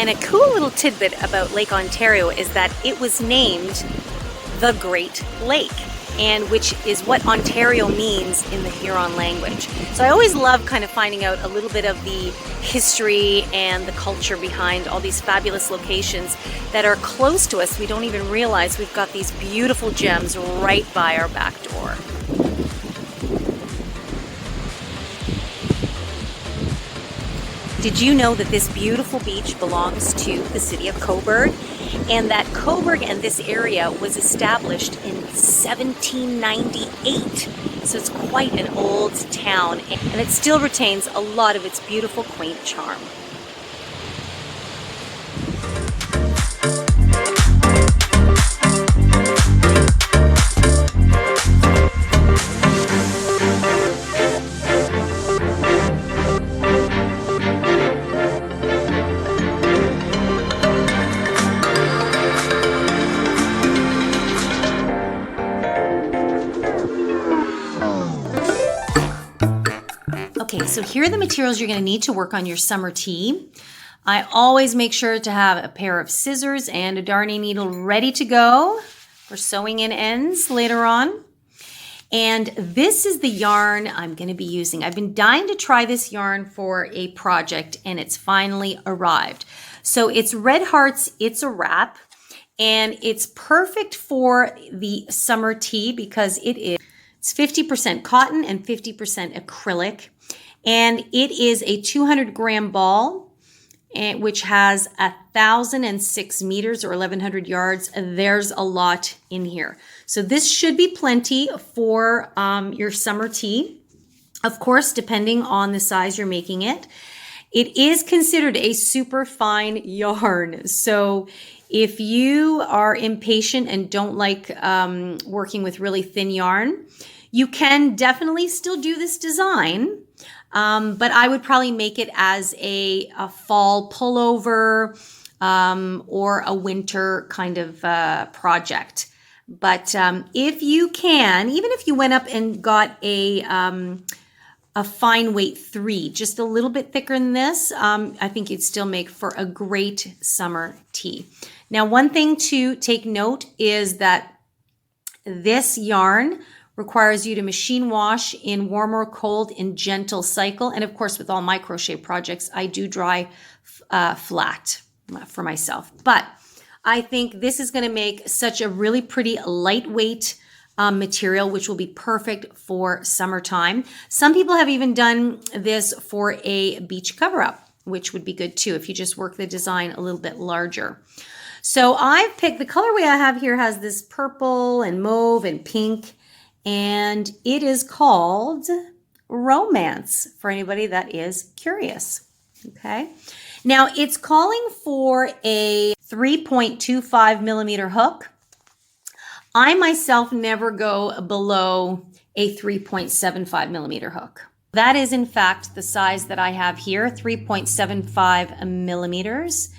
And a cool little tidbit about Lake Ontario is that it was named the Great Lake, and which is what Ontario means in the Huron language. So I always love kind of finding out a little bit of the history and the culture behind all these fabulous locations that are close to us. We don't even realize we've got these beautiful gems right by our back door. Did you know that this beautiful beach belongs to the city of Cobourg, and that Cobourg and this area was established in 1798? So it's quite an old town, and it still retains a lot of its beautiful, quaint charm. Okay, so here are the materials you're going to need to work on your summer tee. I always make sure to have a pair of scissors and a darning needle ready to go for sewing in ends later on. And this is the yarn I'm going to be using. I've been dying to try this yarn for a project, and it's finally arrived. So it's Red Hearts, it's a wrap, and it's perfect for the summer tee because it's 50% cotton and 50% acrylic. And it is a 200-gram ball, which has 1,006 meters or 1,100 yards. There's a lot in here. So this should be plenty for your summer tee. Of course, depending on the size you're making it. It is considered a super fine yarn. So if you are impatient and don't like working with really thin yarn, you can definitely still do this design. But I would probably make it as a fall pullover or a winter kind of project. But if you can, even if you went up and got a fine weight 3, just a little bit thicker than this, I think you'd still make for a great summer tee. Now, one thing to take note is that this yarn requires you to machine wash in warm or cold in gentle cycle. And of course, with all my crochet projects, I do dry flat for myself. But I think this is going to make such a really pretty lightweight material, which will be perfect for summertime. Some people have even done this for a beach cover-up, which would be good too if you just work the design a little bit larger. So I've picked, the colorway I have here has this purple and mauve and pink, and it is called Romance for anybody that is curious. Okay. Now it's calling for a 3.25 millimeter hook. I myself never go below a 3.75 millimeter hook. That is in fact the size that I have here, 3.75 millimeters.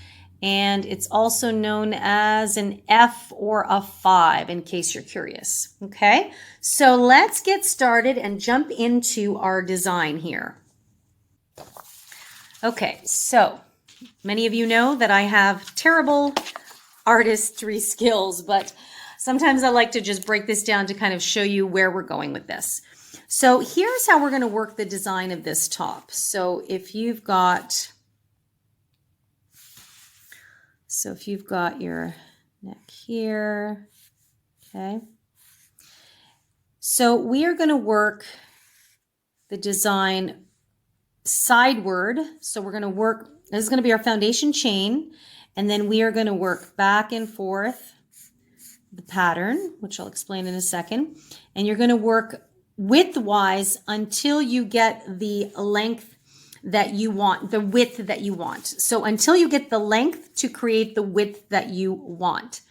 And it's also known as an F or a 5 in case you're curious. Okay, so let's get started and jump into our design here. Okay, so many of you know that I have terrible artistry skills, but sometimes I like to just break this down to kind of show you where we're going with this. So here's how we're going to work the design of this top. So if you've got your neck here, Okay. So we are going to work the design sideward. So we're going to work, this is going to be our foundation chain, and then we are going to work back and forth the pattern, which I'll explain in a second. And you're going to work widthwise until you get the length that you want, the width that you want. So until you get the length to create the width that you want.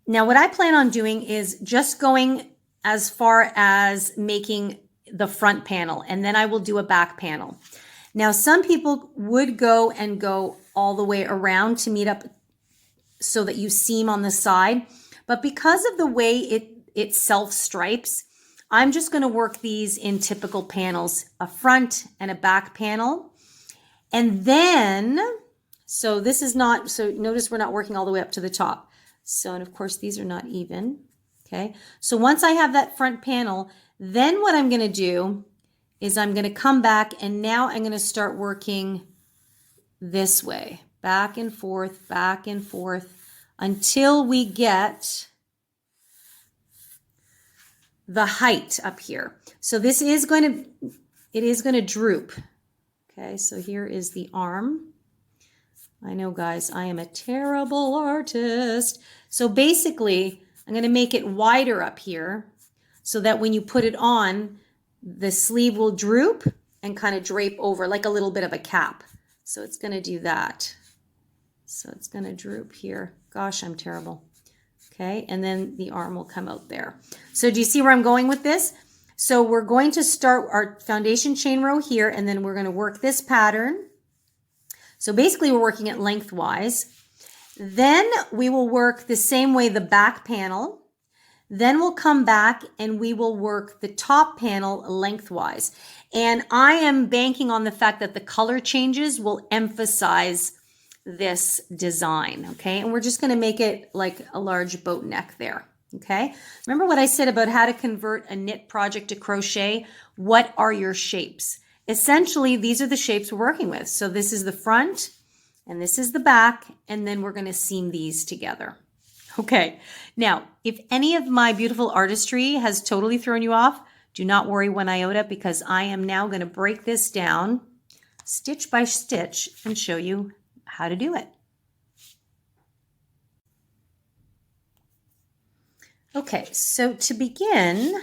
Now, what I plan on doing is just going as far as making the front panel, and then I will do a back panel. Now, some people would go all the way around to meet up so that you seam on the side. But because of the way it self-stripes, I'm just going to work these in typical panels, a front and a back panel. And then, so this is not, so notice we're not working all the way up to the top. So, and of course, these are not even. Okay. So once I have that front panel, then what I'm going to do is I'm going to come back, and now I'm going to start working this way, back and forth, until we get the height up here. So this is going to, it is going to droop. Okay, so here is the arm. I know, guys, I am a terrible artist. So basically, I'm going to make it wider up here so that when you put it on, the sleeve will droop and kind of drape over like a little bit of a cap. So it's going to do that. So it's going to droop here. Gosh, I'm terrible. Okay, and then the arm will come out there. So do you see where I'm going with this? So we're going to start our foundation chain row here, and then we're going to work this pattern. So basically we're working it lengthwise. Then we will work the same way the back panel. Then we'll come back and we will work the top panel lengthwise. And I am banking on the fact that the color changes will emphasize this design, okay? And we're just going to make it like a large boat neck there, okay? Remember what I said about how to convert a knit project to crochet? What are your shapes? Essentially, these are the shapes we're working with. So this is the front, and this is the back, and then we're going to seam these together. Okay, now, if any of my beautiful artistry has totally thrown you off, do not worry one iota, because I am now going to break this down stitch by stitch and show you how to do it. Okay, so to begin,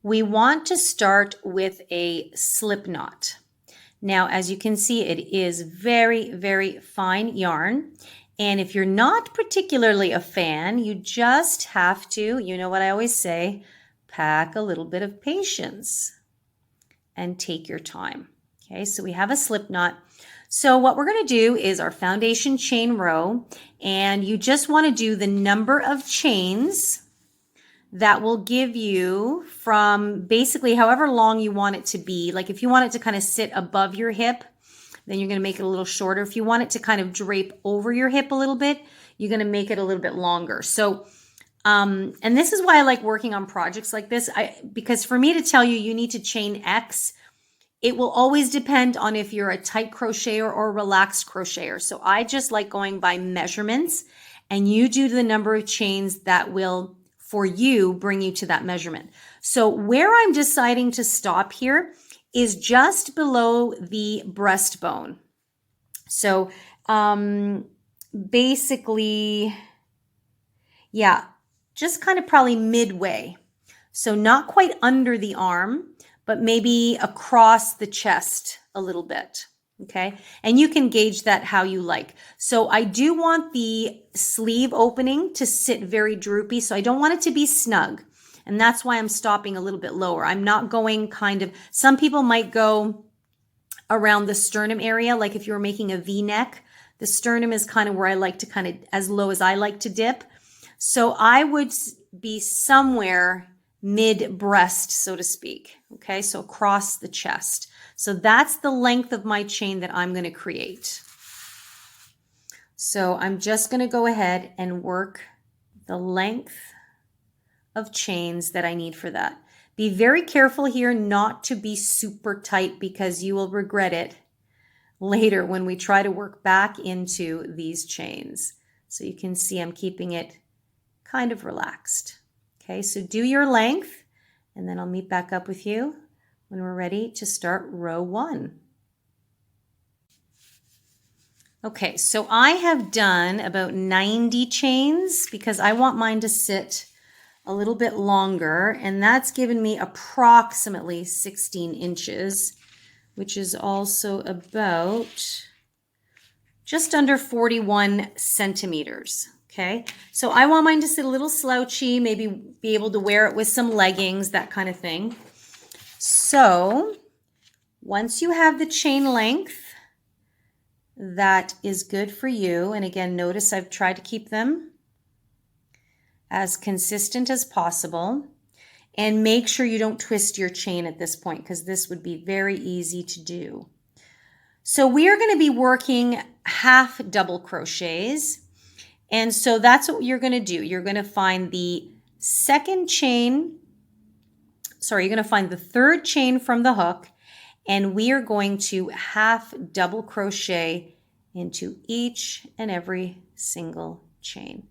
we want to start with a slip knot. Now, as you can see, it is very, very fine yarn. And if you're not particularly a fan, you just have to, you know what I always say, pack a little bit of patience and take your time. Okay, so we have a slip knot. So what we're going to do is our foundation chain row, and you just want to do the number of chains that will give you from basically however long you want it to be. Like if you want it to kind of sit above your hip, then you're going to make it a little shorter. If you want it to kind of drape over your hip a little bit, you're going to make it a little bit longer. So, and this is why I like working on projects like this, because for me to tell you, you need to chain X, it will always depend on if you're a tight crocheter or a relaxed crocheter. So I just like going by measurements, and you do the number of chains that will, for you, bring you to that measurement. So where I'm deciding to stop here is just below the breastbone. So basically, yeah, just kind of probably midway. So not quite under the arm, but maybe across the chest a little bit, okay? And you can gauge that how you like. So I do want the sleeve opening to sit very droopy, so I don't want it to be snug. And that's why I'm stopping a little bit lower. I'm not going kind of, some people might go around the sternum area, like if you were making a V-neck, the sternum is kind of where I like to kind of, as low as I like to dip. So I would be somewhere mid-breast, so to speak, okay? So across the chest. So that's the length of my chain that I'm going to create. So I'm just going to go ahead and work the length of chains that I need for that. Be very careful here not to be super tight, because you will regret it later when we try to work back into these chains. So you can see I'm keeping it kind of relaxed. Okay, so do your length, and then I'll meet back up with you when we're ready to start row 1. Okay, so I have done about 90 chains because I want mine to sit a little bit longer, and that's given me approximately 16 inches, which is also about just under 41 centimeters. Okay, so I want mine to sit a little slouchy, maybe be able to wear it with some leggings, that kind of thing. So once you have the chain length that is good for you, and again, notice I've tried to keep them as consistent as possible, and make sure you don't twist your chain at this point because this would be very easy to do. So we are going to be working half double crochets, and so that's what you're going to do. You're going to find the second chain, sorry, you're going to find the third chain from the hook, and we are going to half double crochet into each and every single chain.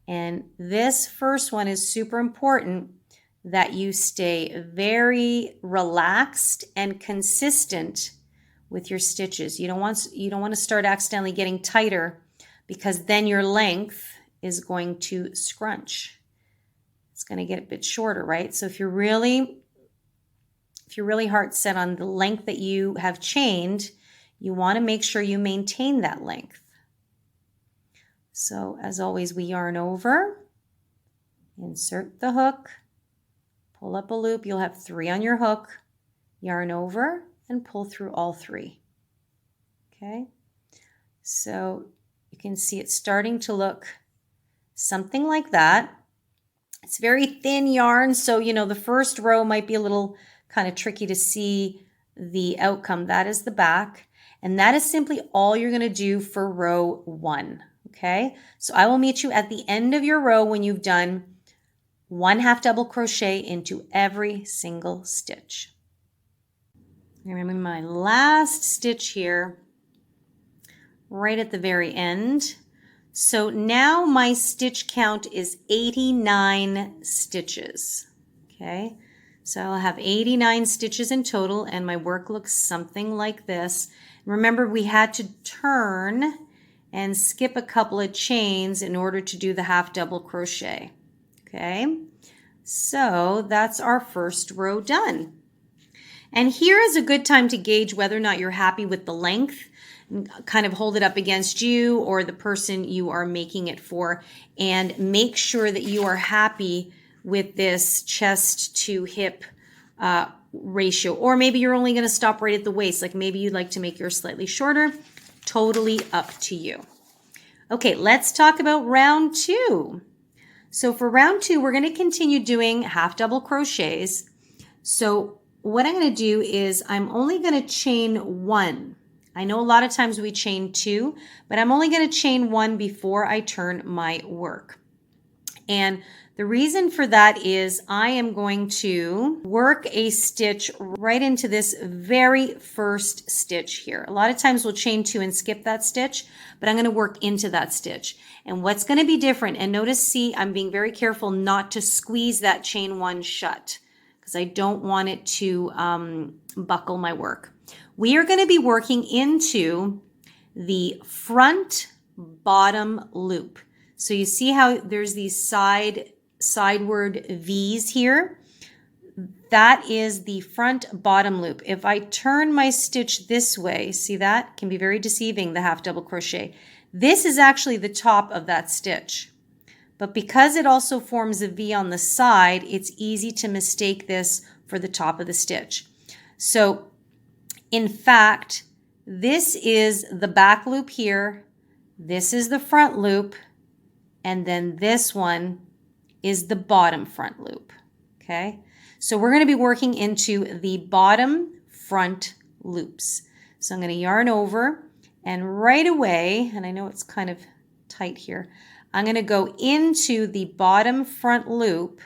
And this first one is super important that you stay very relaxed and consistent with your stitches. You don't want to start accidentally getting tighter because then your length is going to scrunch. It's going to get a bit shorter, right? So if you're really hard set on the length that you have chained, you want to make sure you maintain that length. So as always, we yarn over, insert the hook, pull up a loop. You'll have 3 on your hook, yarn over, and pull through all 3. Okay, so you can see it's starting to look something like that. It's very thin yarn, so the first row might be a little kind of tricky to see the outcome. That is the back, and that is simply all you're going to do for row 1. Okay, so I will meet you at the end of your row when you've done 1 half double crochet into every single stitch. I'm in my last stitch here, right at the very end. So now my stitch count is 89 stitches. Okay, so I'll have 89 stitches in total, and my work looks something like this. Remember, we had to turn and skip a couple of chains in order to do the half double crochet. Okay, so that's our first row done. And here is a good time to gauge whether or not you're happy with the length. Kind of hold it up against you or the person you are making it for, and make sure that you are happy with this chest to hip ratio. Or maybe you're only going to stop right at the waist, like maybe you'd like to make yours slightly shorter. Totally up to you. Okay, let's talk about round 2. So for round 2, we're going to continue doing half double crochets. So what I'm going to do is I'm only going to chain 1. I know a lot of times we chain 2, but I'm only going to chain 1 before I turn my work. And the reason for that is I am going to work a stitch right into this very first stitch here. A lot of times we'll chain 2 and skip that stitch, but I'm going to work into that stitch. And what's going to be different, and notice, see, I'm being very careful not to squeeze that chain 1 shut because I don't want it to buckle my work. We are going to be working into the front bottom loop. So you see how there's these sideward V's here? That is the front bottom loop. If I turn my stitch this way, see that? Can be very deceiving, the half double crochet. This is actually the top of that stitch. But because it also forms a V on the side, it's easy to mistake this for the top of the stitch. So in fact, this is the back loop here, this is the front loop, and then this one is the bottom front loop, okay? So we're going to be working into the bottom front loops. So I'm going to yarn over, and right away, and I know it's kind of tight here, I'm going to go into the bottom front loop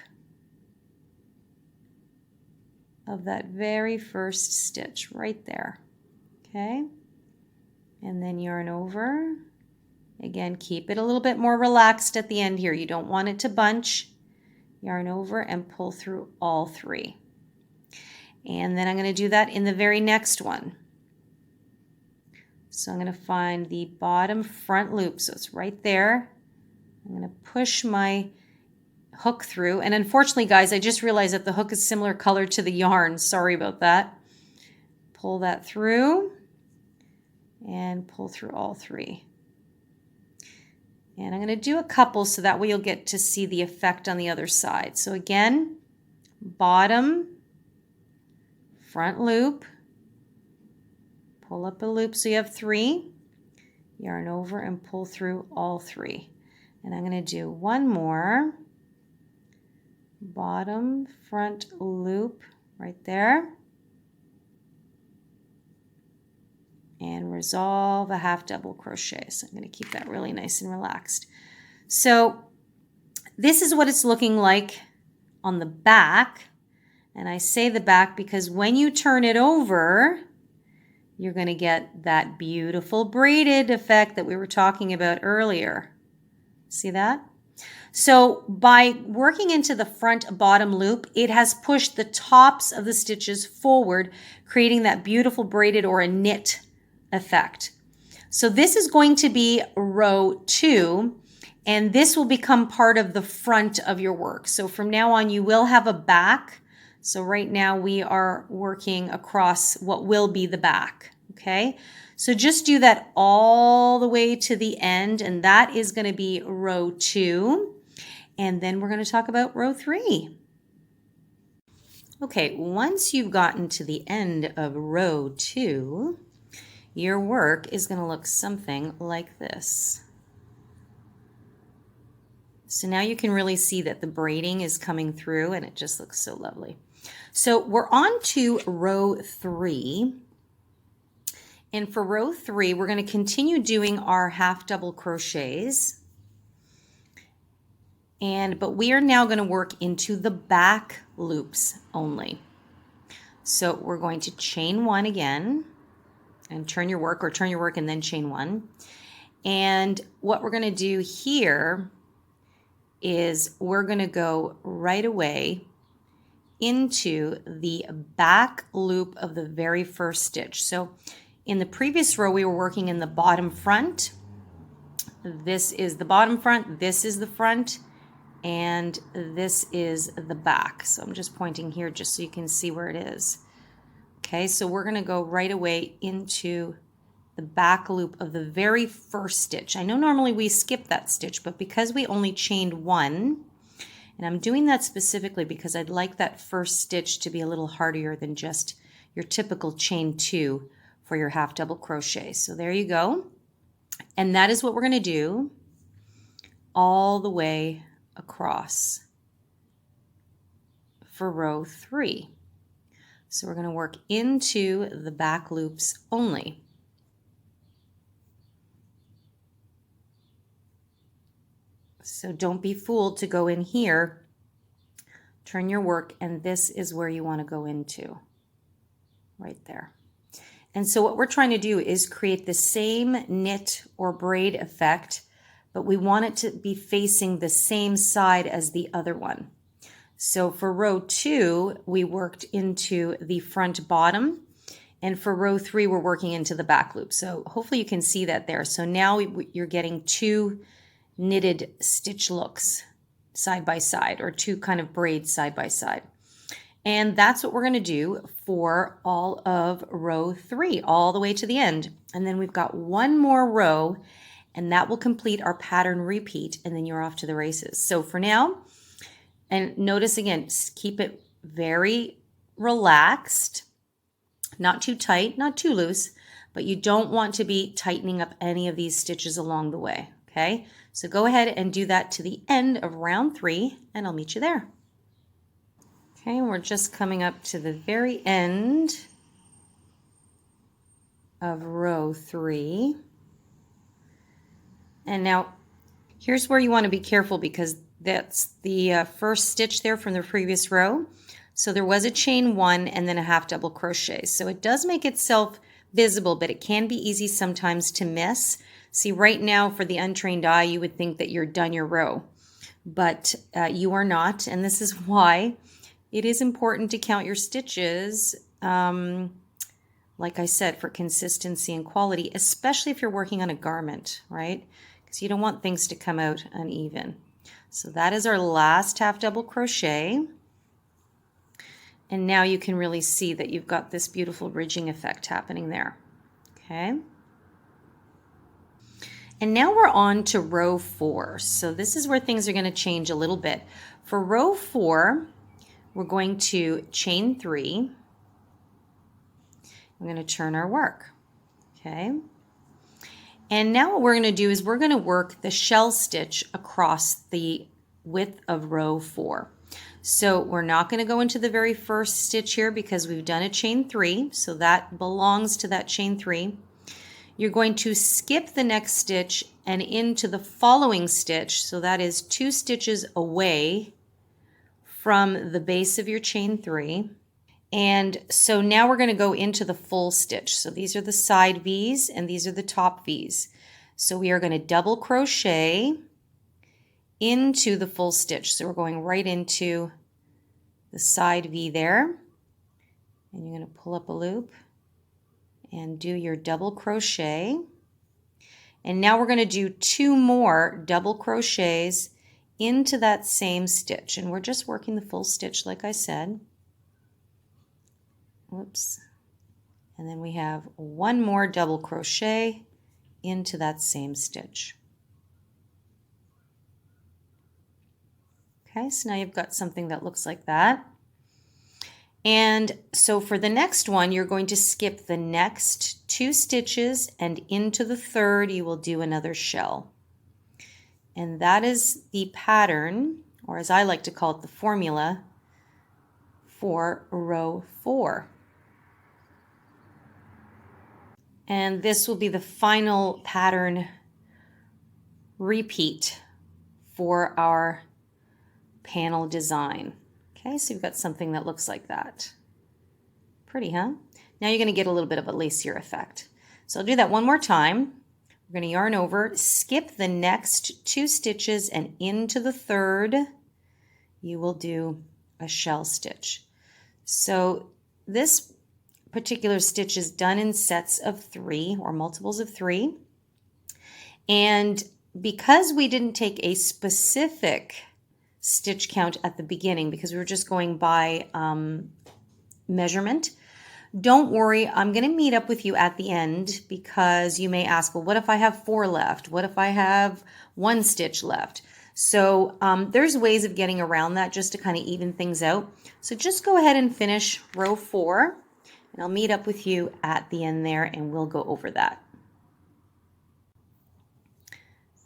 of that very first stitch right there, okay? And then yarn over. Again, keep it a little bit more relaxed at the end here. You don't want it to bunch. yarn over and pull through all 3. And then I'm going to do that in the very next one. So I'm going to find the bottom front loop, so it's right there. I'm going to push my hook through, and unfortunately guys, I just realized that the hook is similar color to the yarn. Sorry about that. Pull that through and pull through all 3. And I'm going to do a couple so that way you'll get to see the effect on the other side. So again, bottom front loop, pull up a loop so you have 3, yarn over and pull through all 3. And I'm going to do one more bottom front loop right there, and resolve a half double crochet. So I'm going to keep that really nice and relaxed. So this is what it's looking like on the back. And I say the back because when you turn it over, you're going to get that beautiful braided effect that we were talking about earlier. See that? So by working into the front bottom loop, it has pushed the tops of the stitches forward, creating that beautiful braided or a knit effect. So this is going to be row 2, and this will become part of the front of your work. So from now on, you will have a back. So right now we are working across what will be the back, okay? So just do that all the way to the end, and that is going to be row 2. And then we're going to talk about row 3. Okay, once you've gotten to the end of row 2, your work is going to look something like this. So now you can really see that the braiding is coming through, and it just looks so lovely. So we're on to row 3. And for row 3, we're going to continue doing our half double crochets. But we are now going to work into the back loops only. So we're going to chain 1 again and turn your work, or turn your work and then chain 1. And what we're going to do here is we're going to go right away into the back loop of the very first stitch. So in the previous row, we were working in the bottom front. This is the bottom front, this is the front, and this is the back. So I'm just pointing here just so you can see where it is. Okay, so we're going to go right away into the back loop of the very first stitch. I know normally we skip that stitch, but because we only chained 1, and I'm doing that specifically because I'd like that first stitch to be a little harder than just your typical chain 2 for your half double crochet. So there you go. And that is what we're going to do all the way across for row 3. So we're going to work into the back loops only. So don't be fooled to go in here, turn your work, and this is where you want to go into, right there. And so what we're trying to do is create the same knit or braid effect, but we want it to be facing the same side as the other one. So for row 2, we worked into the front bottom, and for row 3, we're working into the back loop. So hopefully you can see that there. So now you're getting 2 knitted stitch looks side by side, or 2 kind of braids side by side. And that's what we're going to do for all of row 3, all the way to the end. And then we've got one more row, and that will complete our pattern repeat, and then you're off to the races. So for now, and notice again, keep it very relaxed, not too tight, not too loose, but you don't want to be tightening up any of these stitches along the way, okay? So go ahead and do that to the end of round 3, and I'll meet you there. Okay, we're just coming up to the very end of row 3. And now here's where you want to be careful, because that's the first stitch there from the previous row. So there was a chain 1 and then a half double crochet. So it does make itself visible, but it can be easy sometimes to miss. See, right now for the untrained eye, you would think that you're done your row. but you are not, and this is why it is important to count your stitches, like I said, for consistency and quality, especially if you're working on a garment, right? Because you don't want things to come out uneven. So that is our last half double crochet. And now you can really see that you've got this beautiful ridging effect happening there. Okay. And now we're on to row 4. So this is where things are going to change a little bit. For row 4, we're going to chain 3. We're going to turn our work. Okay. And now what we're going to do is we're going to work the shell stitch across the width of row 4. So we're not going to go into the very first stitch here because we've done a chain 3. So that belongs to that chain 3. You're going to skip the next stitch and into the following stitch. So that is 2 stitches away from the base of your chain 3. And so now we're going to go into the full stitch. So these are the side V's and these are the top V's. So we are going to double crochet into the full stitch. So we're going right into the side V there. And you're going to pull up a loop and do your double crochet. And now we're going to do 2 more double crochets into that same stitch. And we're just working the full stitch like I said. Whoops. And then we have 1 more double crochet into that same stitch. Okay, so now you've got something that looks like that. And so for the next one, you're going to skip the next 2 stitches and into the third, you will do another shell. And that is the pattern, or as I like to call it, the formula for row 4. And this will be the final pattern repeat for our panel design. Okay, so you've got something that looks like that. Pretty, huh? Now you're going to get a little bit of a lacier effect. So I'll do that one more time. We're going to yarn over, skip the next 2 stitches, and into the third, you will do a shell stitch. So this particular stitch is done in sets of 3 or multiples of 3. And because we didn't take a specific stitch count at the beginning because we were just going by measurement, don't worry, I'm going to meet up with you at the end because you may ask, well, what if I have 4 left? What if I have 1 stitch left? So there's ways of getting around that just to kind of even things out. So just go ahead and finish row 4 and I'll meet up with you at the end there and we'll go over that.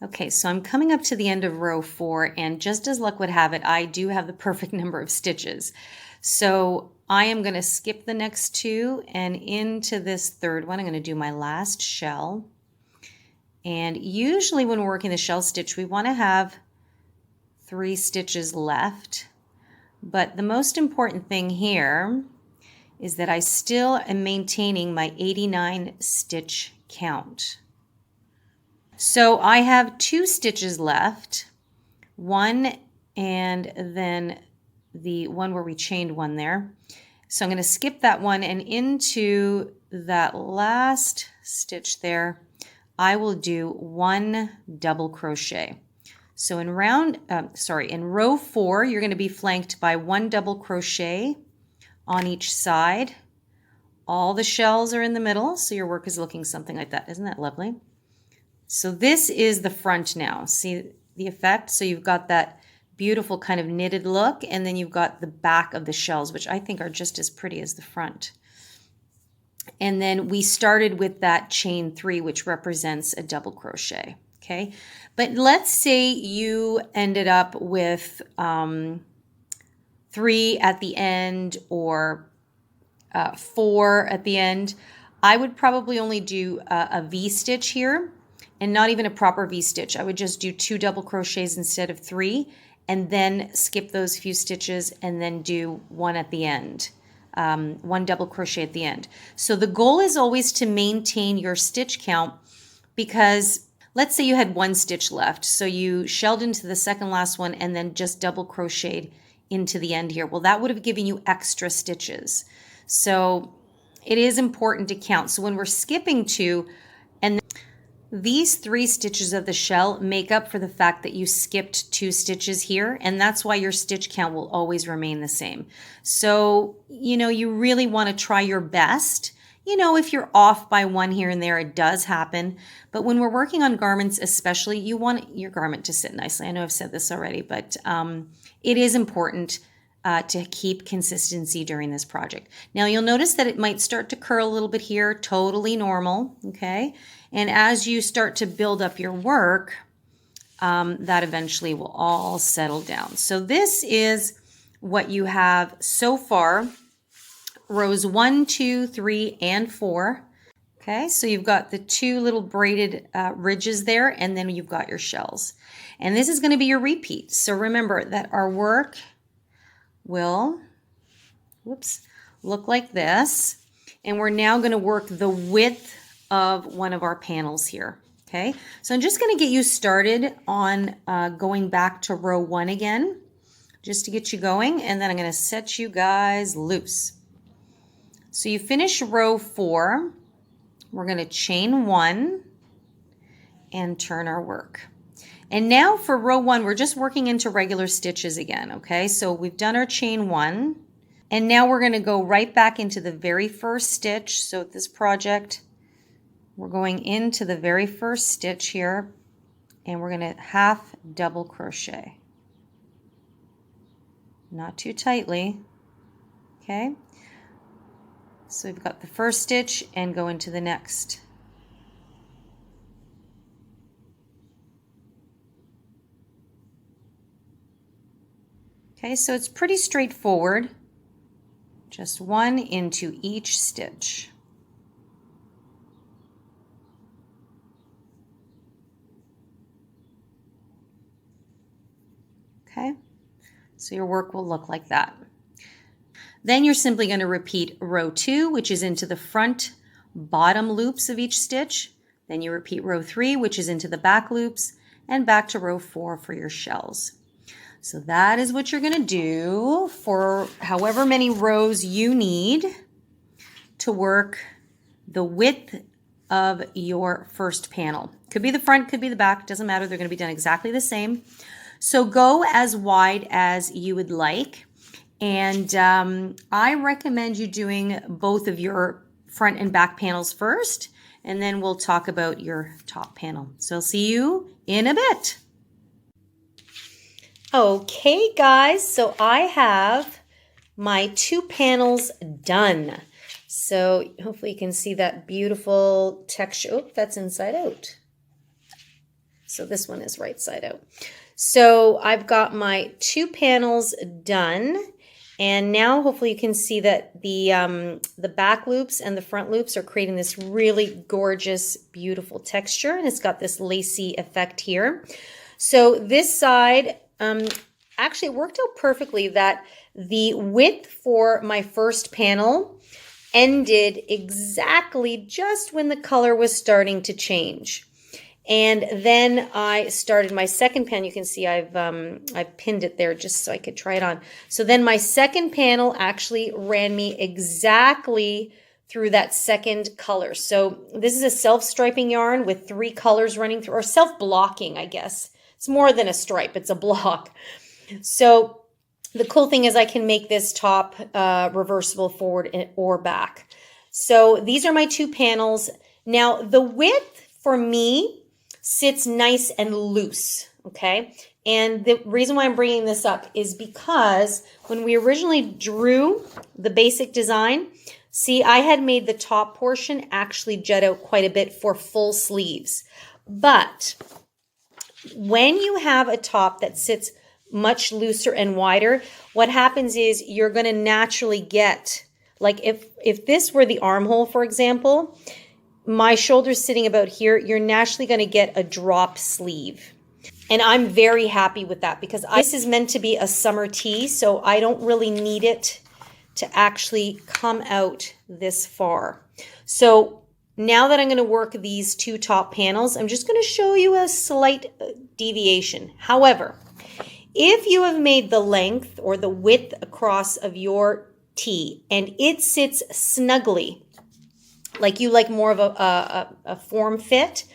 Okay, so I'm coming up to the end of row 4 and just as luck would have it, I do have the perfect number of stitches. So I am going to skip the next 2 and into this third one, I'm going to do my last shell. And usually when we're working the shell stitch, we want to have 3 stitches left. But the most important thing here is that I still am maintaining my 89 stitch count. So I have 2 stitches left, 1 and then the one where we chained 1 there. So I'm going to skip that one and into that last stitch there, I will do 1 double crochet. So in row 4, you're going to be flanked by 1 double crochet on each side. All the shells are in the middle, so your work is looking something like that. Isn't that lovely? So this is the front now. See the effect? So you've got that beautiful kind of knitted look, and then you've got the back of the shells, which I think are just as pretty as the front. And then we started with that chain 3, which represents a double crochet. Okay, but let's say you ended up with 3 at the end or 4 at the end. I would probably only do a V-stitch here. And not even a proper V-stitch. I would just do 2 double crochets instead of 3 and then skip those few stitches and then do 1 at the end, 1 double crochet at the end. So the goal is always to maintain your stitch count because let's say you had one stitch left. So you shelled into the second last one and then just double crocheted into the end here. Well, that would have given you extra stitches. So it is important to count. So when we're skipping 2, and these 3 stitches of the shell make up for the fact that you skipped 2 stitches here, and that's why your stitch count will always remain the same. So, you really want to try your best. If you're off by 1 here and there, it does happen. But when we're working on garments especially, you want your garment to sit nicely. I know I've said this already, but it is important to keep consistency during this project. Now you'll notice that it might start to curl a little bit here, totally normal, okay? And as you start to build up your work, that eventually will all settle down. So this is what you have so far, rows 1, 2, 3, and 4. Okay, so you've got the 2 little braided ridges there, and then you've got your shells. And this is going to be your repeat. So remember that our work will, look like this. And we're now going to work the width of one of our panels here. Okay, so I'm just going to get you started on going back to row 1 again, just to get you going. And then I'm going to set you guys loose. So you finish row 4. We're going to chain 1 and turn our work. And now for row 1, we're just working into regular stitches again, okay? So we've done our chain 1, and now we're going to go right back into the very first stitch. So this project, we're going into the very first stitch here, and we're going to half double crochet. Not too tightly, okay? So we've got the first stitch and go into the next. Okay, so it's pretty straightforward. Just 1 into each stitch. Okay, so your work will look like that. Then you're simply going to repeat row 2, which is into the front bottom loops of each stitch. Then you repeat row 3, which is into the back loops, and back to row 4 for your shells. So that is what you're going to do for however many rows you need to work the width of your first panel. Could be the front, could be the back, doesn't matter. They're going to be done exactly the same. So go as wide as you would like. And I recommend you doing both of your front and back panels first, and then we'll talk about your top panel. So I'll see you in a bit. Okay, guys, so I have my 2 panels done. So hopefully you can see that beautiful texture. Oh, that's inside out. So this one is right side out. So I've got my 2 panels done. And now hopefully you can see that the back loops and the front loops are creating this really gorgeous, beautiful texture. And it's got this lacy effect here. So this side, actually it worked out perfectly that the width for my first panel ended exactly just when the color was starting to change. And then I started my second panel. You can see I've pinned it there just so I could try it on. So then my second panel actually ran me exactly through that second color. So this is a self-striping yarn with 3 colors running through, or self-blocking, I guess. It's more than a stripe, it's a block. So the cool thing is I can make this top reversible forward or back. So these are my 2 panels. Now the width for me sits nice and loose, okay? And the reason why I'm bringing this up is because when we originally drew the basic design, see, I had made the top portion actually jut out quite a bit for full sleeves. But when you have a top that sits much looser and wider, what happens is you're going to naturally get, like if this were the armhole, for example, my shoulder's sitting about here, you're naturally going to get a drop sleeve. And I'm very happy with that because this is meant to be a summer tee, so I don't really need it to actually come out this far. So now that I'm going to work these two top panels, I'm just going to show you a slight deviation. However, if you have made the length or the width across of your tee and it sits snugly, like you like more of a form fit,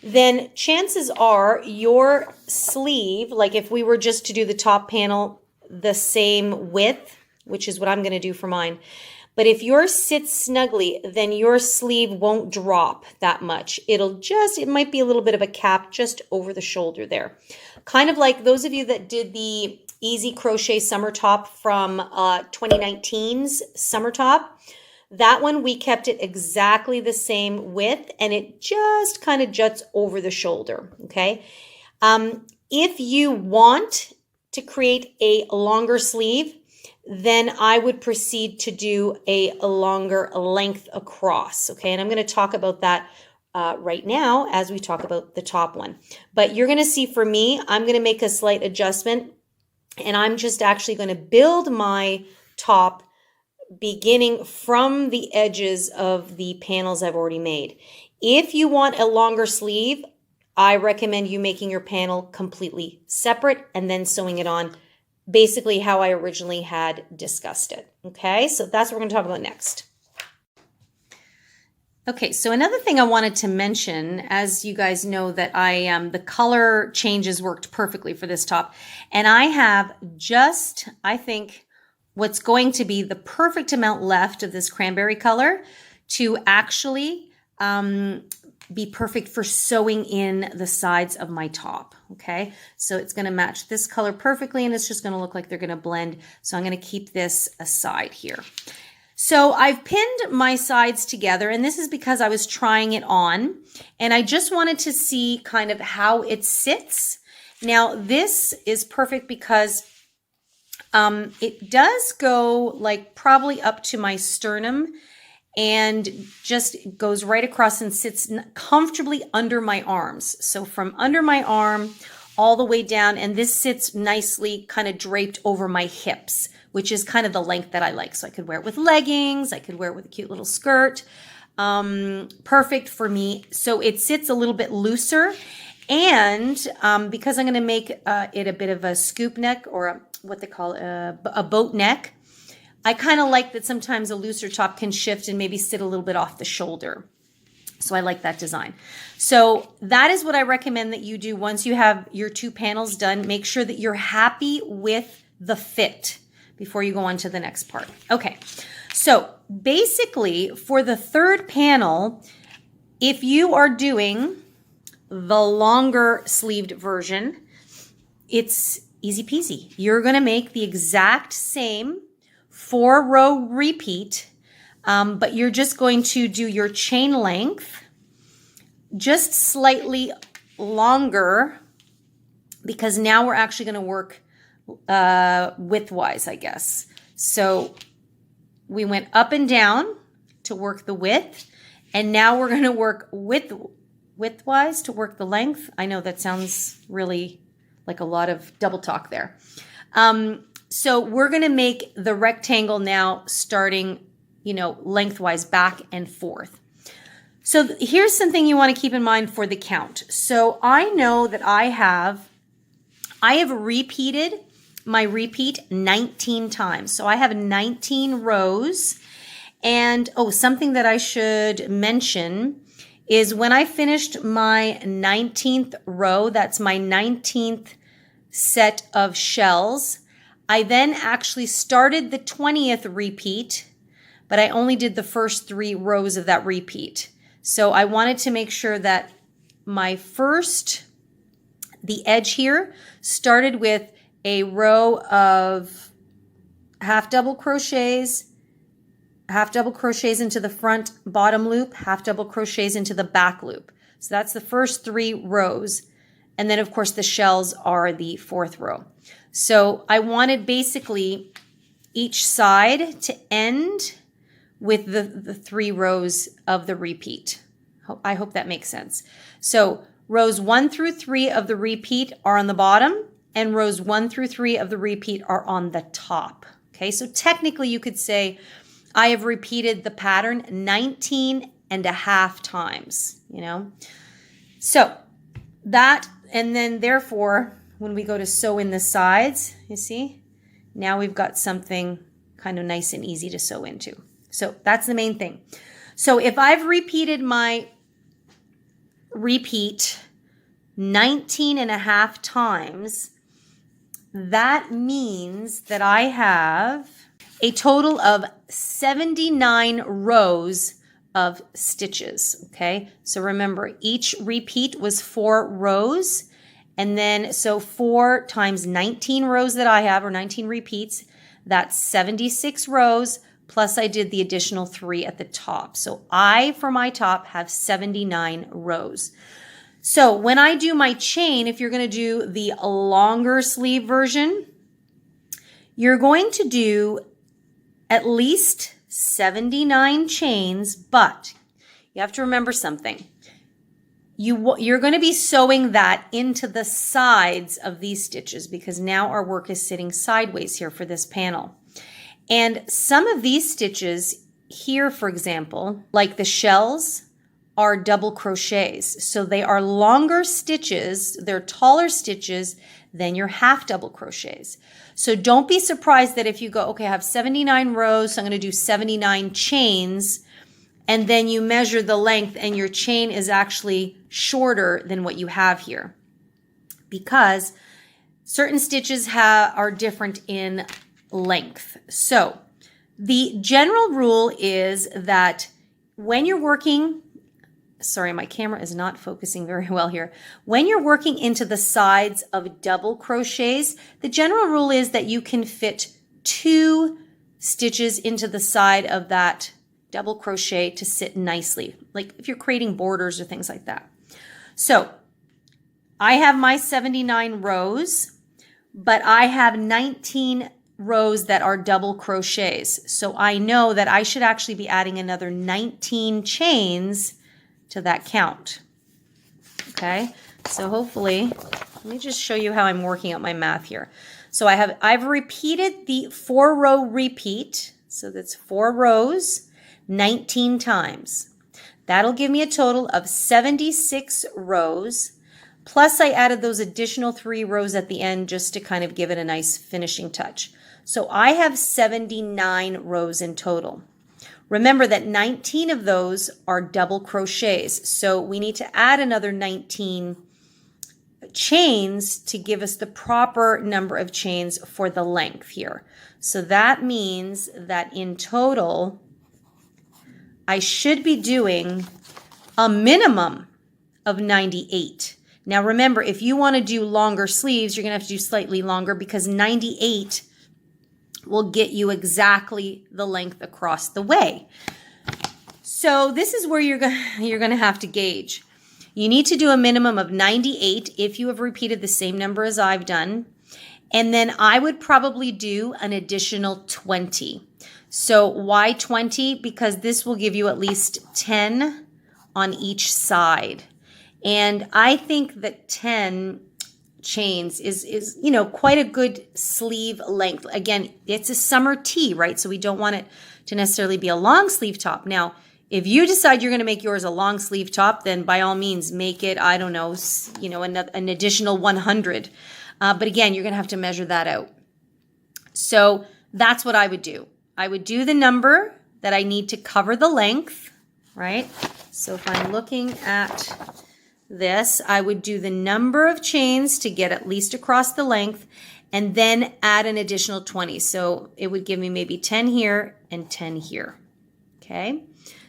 then chances are your sleeve, like if we were just to do the top panel the same width, which is what I'm going to do for mine, but if yours sits snugly, then your sleeve won't drop that much. It might be a little bit of a cap just over the shoulder there. Kind of like those of you that did the Easy Crochet Summer Top from 2019's Summer Top. That one, we kept it exactly the same width, and it just kind of juts over the shoulder, okay? If you want to create a longer sleeve, then I would proceed to do a longer length across, okay? And I'm going to talk about that right now as we talk about the top one. But you're going to see for me, I'm going to make a slight adjustment, and I'm just actually going to build my top beginning from the edges of the panels I've already made. If you want a longer sleeve, I recommend you making your panel completely separate and then sewing it on basically how I originally had discussed it. Okay, so that's what we're going to talk about next. Okay, so another thing I wanted to mention, as you guys know, that the color changes worked perfectly for this top, and I have just, I think, what's going to be the perfect amount left of this cranberry color to actually be perfect for sewing in the sides of my top, okay? So it's gonna match this color perfectly, and it's just gonna look like they're gonna blend. So I'm gonna keep this aside here. So I've pinned my sides together, and this is because I was trying it on, and I just wanted to see kind of how it sits. Now this is perfect because it does go like probably up to my sternum and just goes right across and sits comfortably under my arms. So from under my arm all the way down, and this sits nicely kind of draped over my hips, which is kind of the length that I like. So I could wear it with leggings, I could wear it with a cute little skirt. Perfect for me. So it sits a little bit looser, and because I'm going to make it a bit of a scoop neck, or what they call a boat neck, I kind of like that sometimes a looser top can shift and maybe sit a little bit off the shoulder. So I like that design. So that is what I recommend that you do once you have your two panels done. Make sure that you're happy with the fit before you go on to the next part. Okay, so basically for the third panel, if you are doing the longer sleeved version, it's easy peasy. You're going to make the exact same 4-row repeat, but you're just going to do your chain length just slightly longer, because now we're actually going to work widthwise, I guess. So we went up and down to work the width, and now we're going to work widthwise to work the length. I know that sounds really like a lot of double talk there. So we're going to make the rectangle now starting, lengthwise back and forth. So here's something you want to keep in mind for the count. So I know that I have repeated my repeat 19 times. So I have 19 rows. And something that I should mention is when I finished my 19th row, that's my 19th set of shells, I then actually started the 20th repeat, but I only did the first 3 rows of that repeat. So I wanted to make sure that the edge here started with a row of half double crochets into the front bottom loop, half double crochets into the back loop. So that's the first 3 rows. And then of course the shells are the 4th row. So I wanted basically each side to end with the 3 rows of the repeat. I hope that makes sense. So rows 1 through 3 of the repeat are on the bottom, and rows 1 through 3 of the repeat are on the top. Okay, so technically you could say I have repeated the pattern 19 19.5 times, you know. So that, and then therefore, when we go to sew in the sides, you see, now we've got something kind of nice and easy to sew into. So that's the main thing. So if I've repeated my repeat 19.5 times, that means that I have a total of 79 rows of stitches, okay? So remember, each repeat was 4 rows, and then so 4 times 19 rows that I have, or 19 repeats, that's 76 rows, plus I did the additional 3 at the top. So I, for my top, have 79 rows. So when I do my chain, if you're going to do the longer sleeve version, you're going to do at least 79 chains, but you have to remember something. You're going to be sewing that into the sides of these stitches because now our work is sitting sideways here for this panel. And some of these stitches here, for example, like the shells, are double crochets. So they are longer stitches, they're taller stitches than your half double crochets. So don't be surprised that if you go, okay, I have 79 rows, so I'm going to do 79 chains, and then you measure the length and your chain is actually shorter than what you have here. Because certain stitches are different in length. So the general rule is that when you're working, sorry, my camera is not focusing very well here. When you're working into the sides of double crochets, the general rule is that you can fit 2 stitches into the side of that double crochet to sit nicely, like if you're creating borders or things like that. So I have my 79 rows, but I have 19 rows that are double crochets. So I know that I should actually be adding another 19 chains to that count. Okay, so hopefully, let me just show you how I'm working out my math here. So I've repeated the 4-row repeat, so that's 4 rows 19 times. That'll give me a total of 76 rows, plus I added those additional 3 rows at the end just to kind of give it a nice finishing touch. So I have 79 rows in total. Remember that 19 of those are double crochets, so we need to add another 19 chains to give us the proper number of chains for the length here. So that means that in total, I should be doing a minimum of 98. Now remember, if you want to do longer sleeves, you're going to have to do slightly longer because 98 will get you exactly the length across the way. So this is where you're going to have to gauge. You need to do a minimum of 98 if you have repeated the same number as I've done. And then I would probably do an additional 20. So why 20? Because this will give you at least 10 on each side. And I think that 10 chains is you know, quite a good sleeve length. Again, it's a summer tee, right? So we don't want it to necessarily be a long sleeve top. Now, if you decide you're going to make yours a long sleeve top, then by all means make it, I don't know, you know, an additional 100. But again, you're going to have to measure that out. So that's what I would do. I would do the number that I need to cover the length, right? So if I'm looking at this, I would do the number of chains to get at least across the length and then add an additional 20. So it would give me maybe 10 here and 10 here. Okay.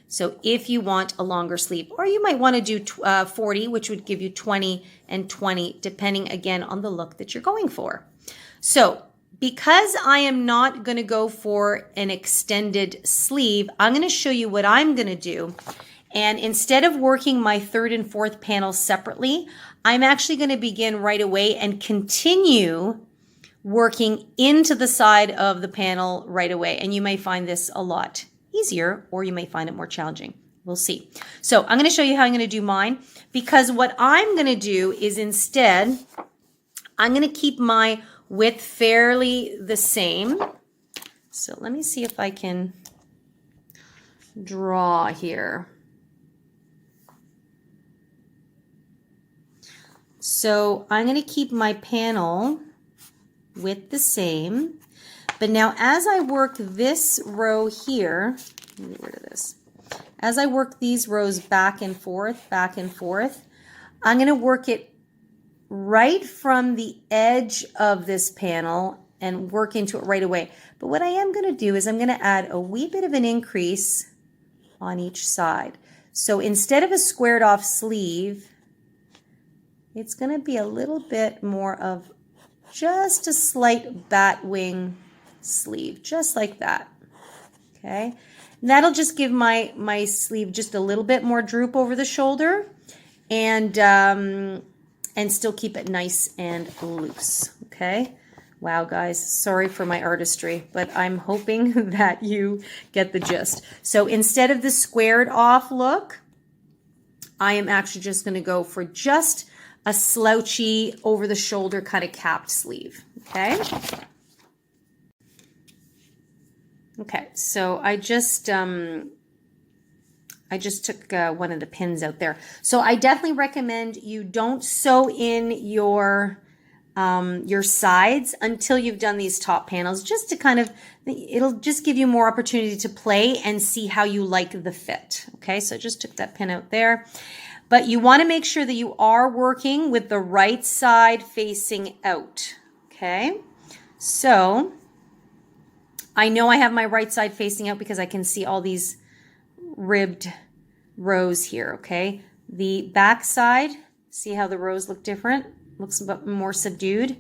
So if you want a longer sleeve, or you might want to do 40, which would give you 20 and 20, depending again on the look that you're going for. So because I am not going to go for an extended sleeve, I'm going to show you what I'm going to do. And instead of working my 3rd and 4th panels separately, I'm actually going to begin right away and continue working into the side of the panel right away. And you may find this a lot easier, or you may find it more challenging. We'll see. So I'm going to show you how I'm going to do mine, because what I'm going to do is instead, I'm going to keep my width fairly the same. So let me see if I can draw here. So I'm going to keep my panel width the same. But now as I work this row here, let me get rid of this. As I work these rows back and forth, I'm going to work it right from the edge of this panel and work into it right away. But what I am going to do is I'm going to add a wee bit of an increase on each side. So instead of a squared off sleeve, it's going to be a little bit more of just a slight bat wing sleeve, just like that. Okay, and that'll just give my sleeve just a little bit more droop over the shoulder, and still keep it nice and loose. Okay. Wow, guys, sorry for my artistry, but I'm hoping that you get the gist. So instead of the squared off look, I am actually just going to go for just a slouchy over the shoulder kind of capped sleeve. Okay. Okay, so I just took one of the pins out there. So I definitely recommend you don't sew in your sides until you've done these top panels, just to kind of, it'll just give you more opportunity to play and see how you like the fit. Okay, so I just took that pin out there. But you want to make sure that you are working with the right side facing out. Okay, so I know I have my right side facing out because I can see all these ribbed rows here. Okay, the back side, see how the rows look different? Looks a bit more subdued,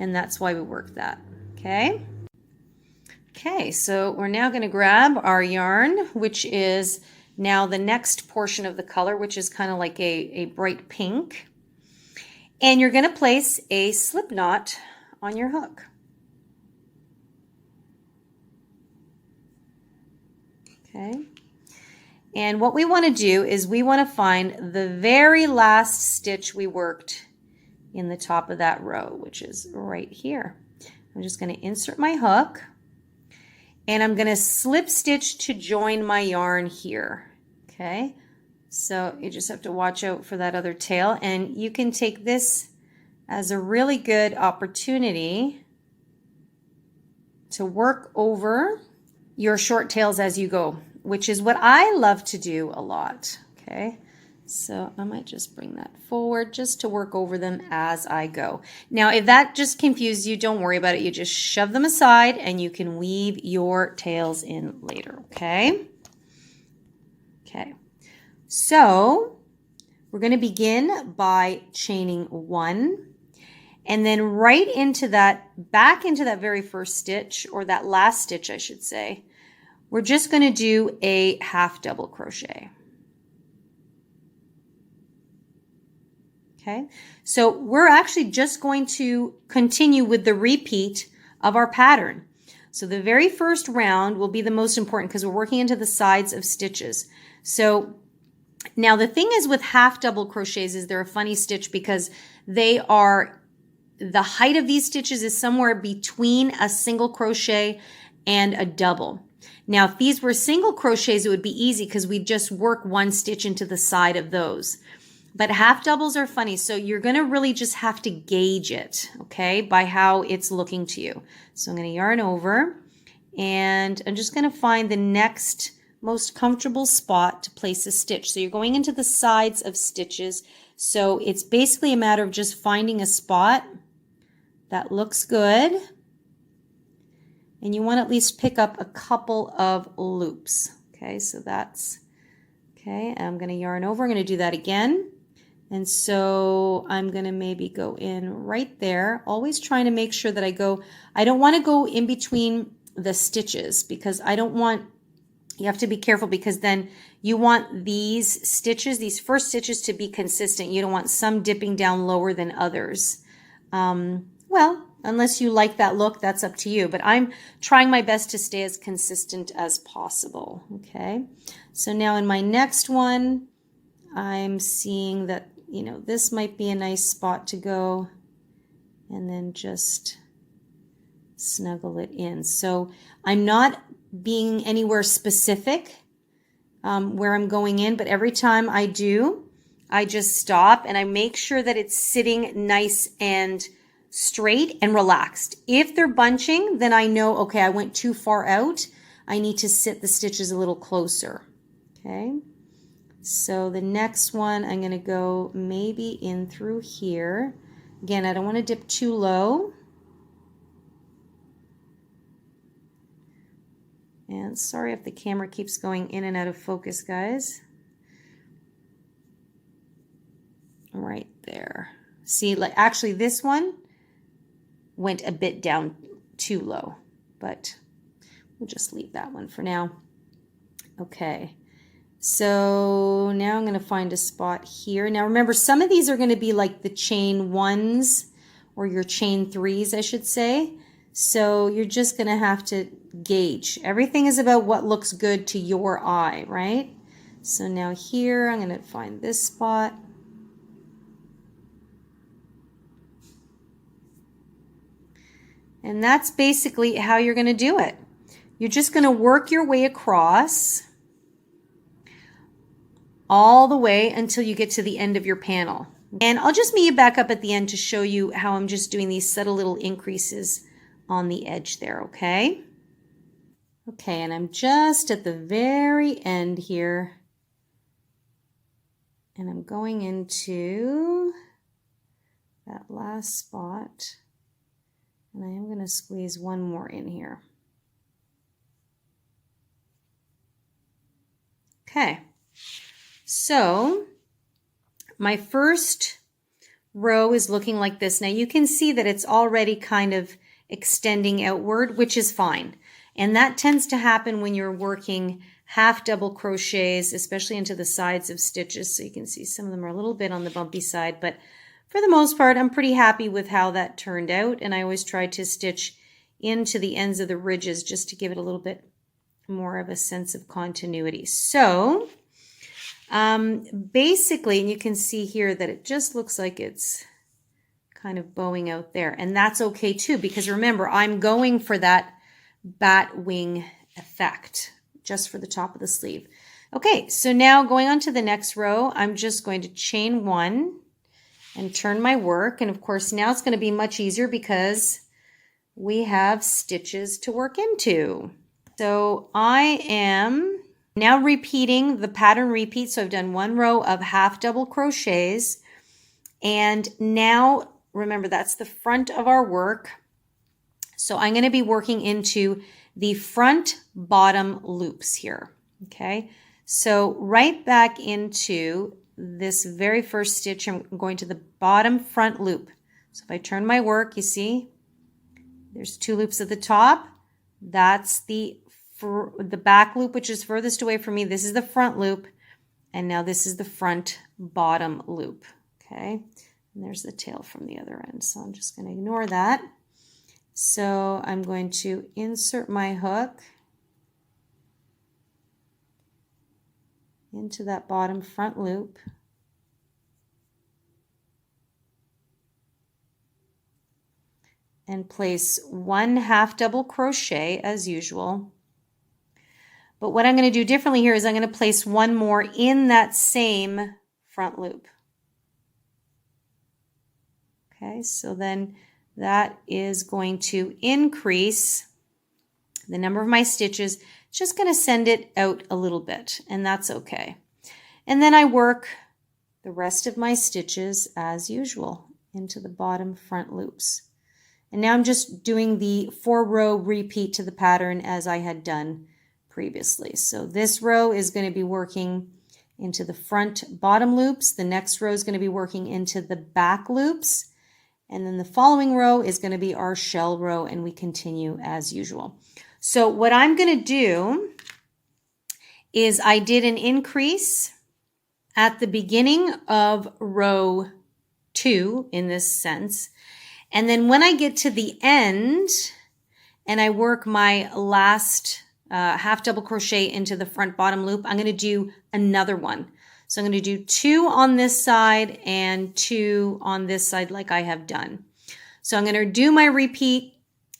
and that's why we work that. Okay. Okay, so we're now going to grab our yarn, which is now the next portion of the color, which is kind of like a bright pink. And you're going to place a slip knot on your hook. Okay. And what we want to do is we want to find the very last stitch we worked in the top of that row, which is right here. I'm just going to insert my hook, and I'm going to slip stitch to join my yarn here. Okay, so you just have to watch out for that other tail, and you can take this as a really good opportunity to work over your short tails as you go, which is what I love to do a lot. Okay, so I might just bring that forward just to work over them as I go. Now, if that just confused you, don't worry about it. You just shove them aside and you can weave your tails in later. Okay. Okay, so we're going to begin by chaining 1, and then right into that, back into that very first stitch, or that last stitch, I should say, we're just going to do a half double crochet. Okay, so we're actually just going to continue with the repeat of our pattern. So the very first round will be the most important because we're working into the sides of stitches. So now the thing is with half double crochets is they're a funny stitch because they are, the height of these stitches is somewhere between a single crochet and a double. Now, if these were single crochets, it would be easy because we just work one stitch into the side of those. But half doubles are funny, so you're going to really just have to gauge it, okay, by how it's looking to you. So I'm going to yarn over, and I'm just going to find the next most comfortable spot to place a stitch. So you're going into the sides of stitches. So it's basically a matter of just finding a spot that looks good. And you want to at least pick up a couple of loops. Okay, so that's, okay, I'm going to yarn over. I'm going to do that again. And so I'm going to maybe go in right there, always trying to make sure that I don't want to go in between the stitches because I don't want, you have to be careful because then you want these stitches, these first stitches to be consistent. You don't want some dipping down lower than others. Well, unless you like that look, that's up to you. But I'm trying my best to stay as consistent as possible. Okay. So now in my next one, I'm seeing that, you know, this might be a nice spot to go and then just snuggle it in. So I'm not being anywhere specific where I'm going in, but every time I do, I just stop and I make sure that it's sitting nice and straight and relaxed. If they're bunching, then I know, okay, I went too far out. I need to sit the stitches a little closer. Okay, so the next one, I'm going to go maybe in through here. Again, I don't want to dip too low. And sorry if the camera keeps going in and out of focus, guys. Right there. See, like actually this one went a bit down too low, but we'll just leave that one for now. Okay, so now I'm going to find a spot here. Now remember, some of these are going to be like the chain 1s or your chain 3s, I should say. So you're just going to have to gauge. Everything is about what looks good to your eye, right? So now here, I'm going to find this spot. And that's basically how you're going to do it. You're just going to work your way across all the way until you get to the end of your panel. And I'll just meet you back up at the end to show you how I'm just doing these subtle little increases on the edge there, okay? Okay, and I'm just at the very end here. And I'm going into that last spot. And I am going to squeeze one more in here. Okay, so my first row is looking like this. Now you can see that it's already kind of extending outward, which is fine. And that tends to happen when you're working half double crochets, especially into the sides of stitches. So you can see some of them are a little bit on the bumpy side, but for the most part, I'm pretty happy with how that turned out. And I always try to stitch into the ends of the ridges just to give it a little bit more of a sense of continuity. So basically, and you can see here that it just looks like it's kind of bowing out there. And that's okay too, because remember, I'm going for that bat wing effect just for the top of the sleeve. Okay, so now going on to the next row, I'm just going to chain 1 and turn my work. And of course, now it's going to be much easier because we have stitches to work into. So I am now repeating the pattern repeat. So I've done 1 row of half double crochets. And now remember, that's the front of our work. So I'm going to be working into the front bottom loops here. Okay, so right back into this very first stitch, I'm going to the bottom front loop. So if I turn my work, you see there's 2 loops at the top. That's the back loop, which is furthest away from me. This is the front loop. And now this is the front bottom loop. Okay, and there's the tail from the other end. So I'm just going to ignore that. So I'm going to insert my hook into that bottom front loop. And place 1 half double crochet as usual. But what I'm going to do differently here is I'm going to place 1 more in that same front loop. Okay, so then that is going to increase the number of my stitches. It's just going to send it out a little bit, and that's okay. And then I work the rest of my stitches as usual into the bottom front loops. And now I'm just doing the 4-row repeat to the pattern as I had done previously. So this row is going to be working into the front bottom loops. The next row is going to be working into the back loops. And then the following row is going to be our shell row, and we continue as usual. So what I'm going to do is I did an increase at the beginning of row 2 in this sense. And then when I get to the end and I work my last half double crochet into the front bottom loop, I'm going to do another one. So I'm going to do 2 on this side and 2 on this side like I have done. So I'm going to do my repeat.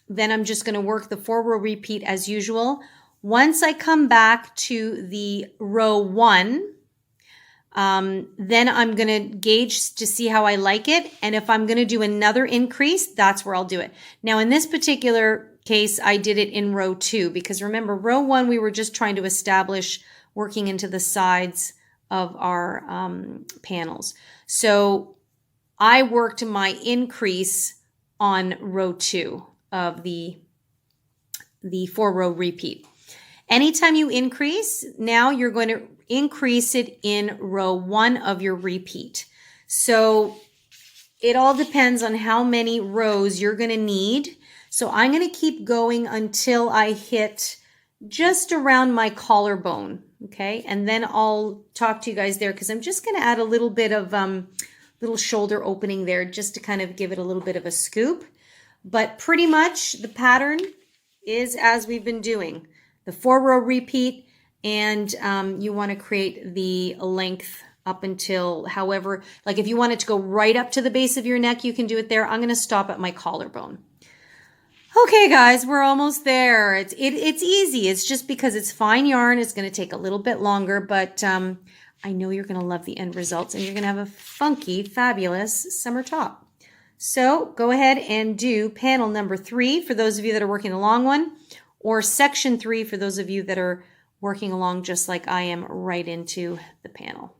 Then I'm just going to work the 4-row repeat as usual. Once I come back to the row 1, Then I'm going to gauge to see how I like it. And if I'm going to do another increase, that's where I'll do it. Now, in this particular case, I did it in row 2 because remember, row 1, we were just trying to establish working into the sides of our panels. So I worked my increase on row 2 of the 4-row repeat. Anytime you increase, now you're going to increase it in row 1 of your repeat. So it all depends on how many rows you're going to need. So I'm going to keep going until I hit just around my collarbone, okay? And then I'll talk to you guys there because I'm just going to add a little bit of little shoulder opening there just to kind of give it a little bit of a scoop. But pretty much the pattern is as we've been doing. The 4-row repeat, and you want to create the length up until, however, like if you want it to go right up to the base of your neck, you can do it there. I'm going to stop at my collarbone. Okay, guys, we're almost there. It's easy. It's just because it's fine yarn. It's going to take a little bit longer, but I know you're going to love the end results, and you're going to have a funky, fabulous summer top. So go ahead and do panel number 3 for those of you that are working a long one, or section 3 for those of you that are working along just like I am right into the panel.